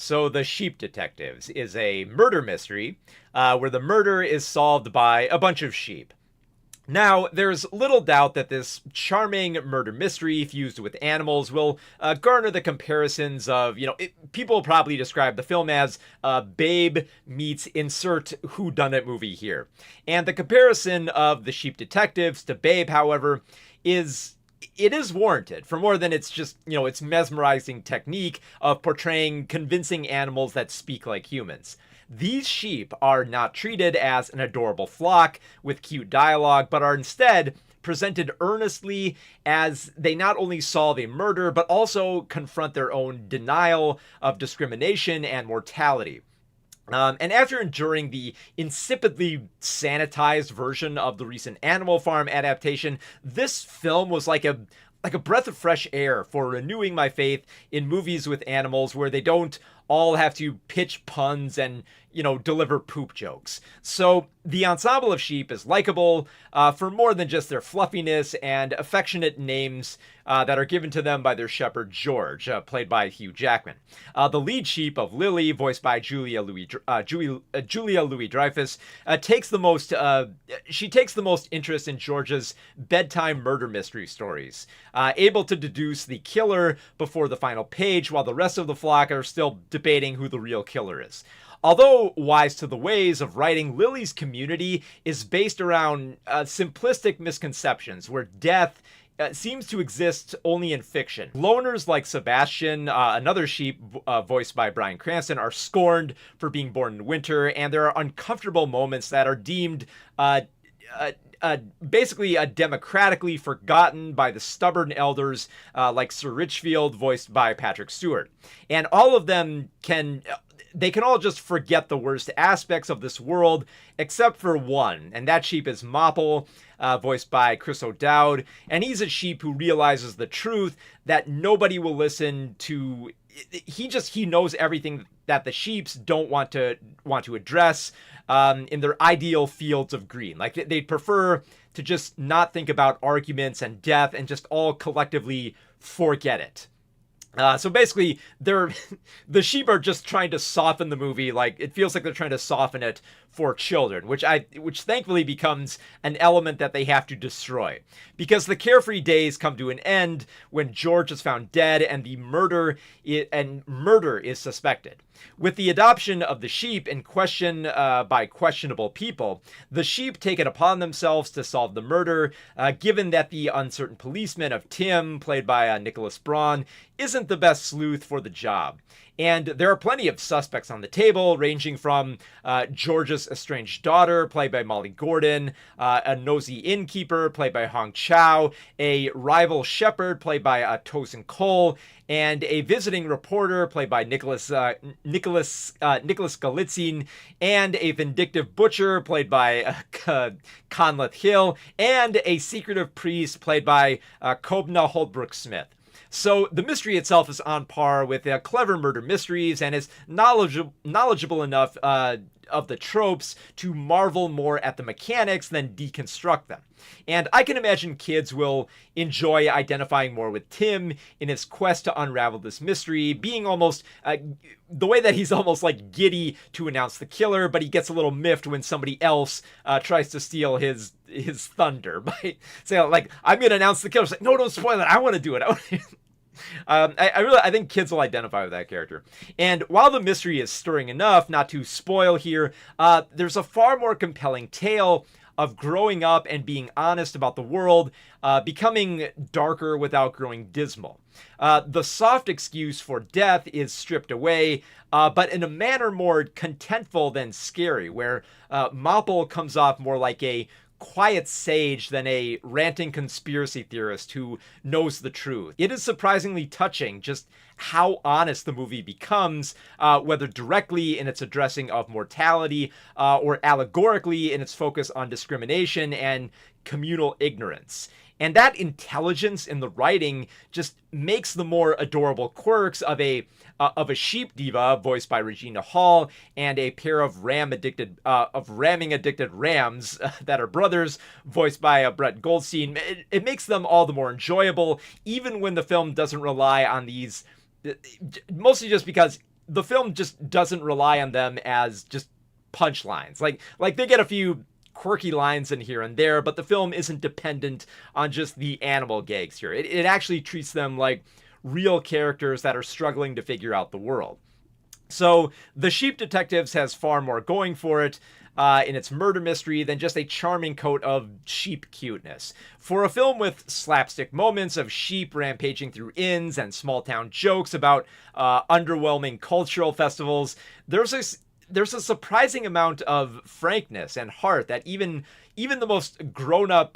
So, The Sheep Detectives is a murder mystery where the murder is solved by a bunch of sheep. Now, there's little doubt that this charming murder mystery fused with animals will garner the comparisons of, people probably describe the film as Babe meets insert whodunit movie here. And the comparison of The Sheep Detectives to Babe, however, is warranted for more than it's just, its mesmerizing technique of portraying convincing animals that speak like humans. These sheep are not treated as an adorable flock with cute dialogue, but are instead presented earnestly as they not only solve a murder, but also confront their own denial of discrimination and mortality. And after enduring the insipidly sanitized version of the recent Animal Farm adaptation, this film was like a breath of fresh air for renewing my faith in movies with animals where they don't all have to pitch puns and, deliver poop jokes. So the ensemble of sheep is likable for more than just their fluffiness and affectionate names that are given to them by their shepherd George, played by Hugh Jackman. The lead sheep of Lily, voiced by Julia Louis-Dreyfus, takes the most interest in George's bedtime murder mystery stories, able to deduce the killer before the final page, while the rest of the flock are still debating who the real killer is. Although wise to the ways of writing, Lily's community is based around simplistic misconceptions where death seems to exist only in fiction. Loners like Sebastian, another sheep voiced by Bryan Cranston, are scorned for being born in winter, and there are uncomfortable moments that are deemed basically democratically forgotten by the stubborn elders like Sir Richfield, voiced by Patrick Stewart. And all of them can all just forget the worst aspects of this world, except for one, and that sheep is Mopple, voiced by Chris O'Dowd, and he's a sheep who realizes the truth that nobody will listen to. He knows everything that the sheeps don't want to address in their ideal fields of green. Like they'd prefer to just not think about arguments and death and just all collectively forget it. So basically, the sheep are just trying to soften the movie. Like it feels like they're trying to soften it for children, which thankfully becomes an element that they have to destroy, because the carefree days come to an end when George is found dead and murder is suspected. With the adoption of the sheep in question by questionable people, the sheep take it upon themselves to solve the murder, given that the uncertain policeman of Tim, played by Nicholas Braun, isn't the best sleuth for the job. And there are plenty of suspects on the table, ranging from George's estranged daughter, played by Molly Gordon, a nosy innkeeper, played by Hong Chow, a rival shepherd, played by Tosin Cole, and a visiting reporter, played by Nicholas Galitzine, and a vindictive butcher, played by Conleth Hill, and a secretive priest, played by Kobna Holdbrook-Smith. So the mystery itself is on par with clever murder mysteries and is knowledgeable enough of the tropes to marvel more at the mechanics than deconstruct them. And I can imagine kids will enjoy identifying more with Tim in his quest to unravel this mystery, being almost the way that he's almost like giddy to announce the killer, but he gets a little miffed when somebody else tries to steal his thunder by saying, like, I'm going to announce the killer. It's like, no, don't spoil it. I want to do it. I think kids will identify with that character. And while the mystery is stirring enough not to spoil here, there's a far more compelling tale of growing up and being honest about the world, becoming darker without growing dismal. The soft excuse for death is stripped away, but in a manner more contentful than scary, where Mopple comes off more like a quiet sage than a ranting conspiracy theorist who knows the truth. It is surprisingly touching just how honest the movie becomes, whether directly in its addressing of mortality or allegorically in its focus on discrimination and communal ignorance. And that intelligence in the writing just makes the more adorable quirks of a sheep diva voiced by Regina Hall and a pair of ramming addicted rams that are brothers voiced by Brett Goldstein. It makes them all the more enjoyable, even when the film doesn't rely on these, mostly just because the film just doesn't rely on them as just punchlines. Like they get a few quirky lines in here and there, but the film isn't dependent on just the animal gags here. It actually treats them like real characters that are struggling to figure out the world. So The Sheep Detectives has far more going for it in its murder mystery than just a charming coat of sheep cuteness. For a film with slapstick moments of sheep rampaging through inns and small town jokes about underwhelming cultural festivals, there's a surprising amount of frankness and heart that even the most grown-up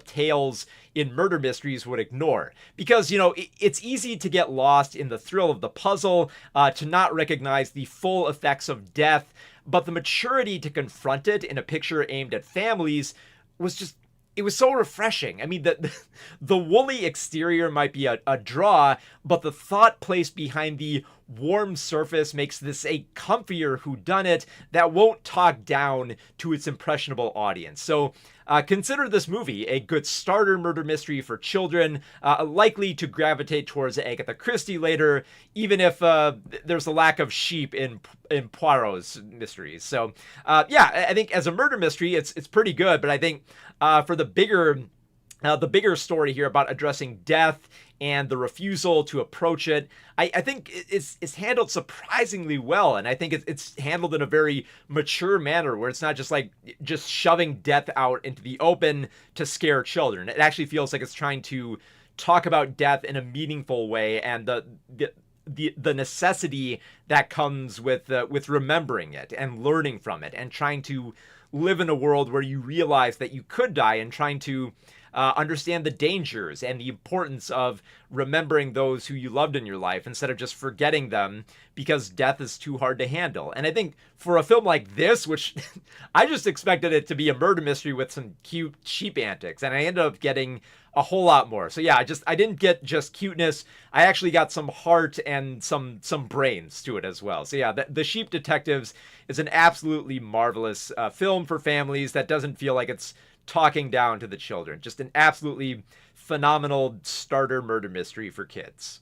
tales in murder mysteries would ignore. Because, it's easy to get lost in the thrill of the puzzle, to not recognize the full effects of death, but the maturity to confront it in a picture aimed at families it was so refreshing. I mean, the woolly exterior might be a draw, but the thought placed behind the warm surface makes this a comfier whodunit that won't talk down to its impressionable audience. So consider this movie a good starter murder mystery for children, likely to gravitate towards Agatha Christie later, even if there's a lack of sheep in Poirot's mysteries. So I think as a murder mystery, it's pretty good, but I think for the bigger story here about addressing death and the refusal to approach it, I think it's handled surprisingly well, and I think it's handled in a very mature manner where it's not just shoving death out into the open to scare children. It actually feels like it's trying to talk about death in a meaningful way, and the necessity that comes with remembering it and learning from it and trying to live in a world where you realize that you could die, and trying to understand the dangers and the importance of remembering those who you loved in your life instead of just forgetting them because death is too hard to handle. And I think for a film like this, which I just expected it to be a murder mystery with some cute sheep antics, and I ended up getting a whole lot more. So yeah, I didn't get just cuteness. I actually got some heart and some brains to it as well. So yeah, the Sheep Detectives is an absolutely marvelous film for families that doesn't feel like it's talking down to the children. Just an absolutely phenomenal starter murder mystery for kids.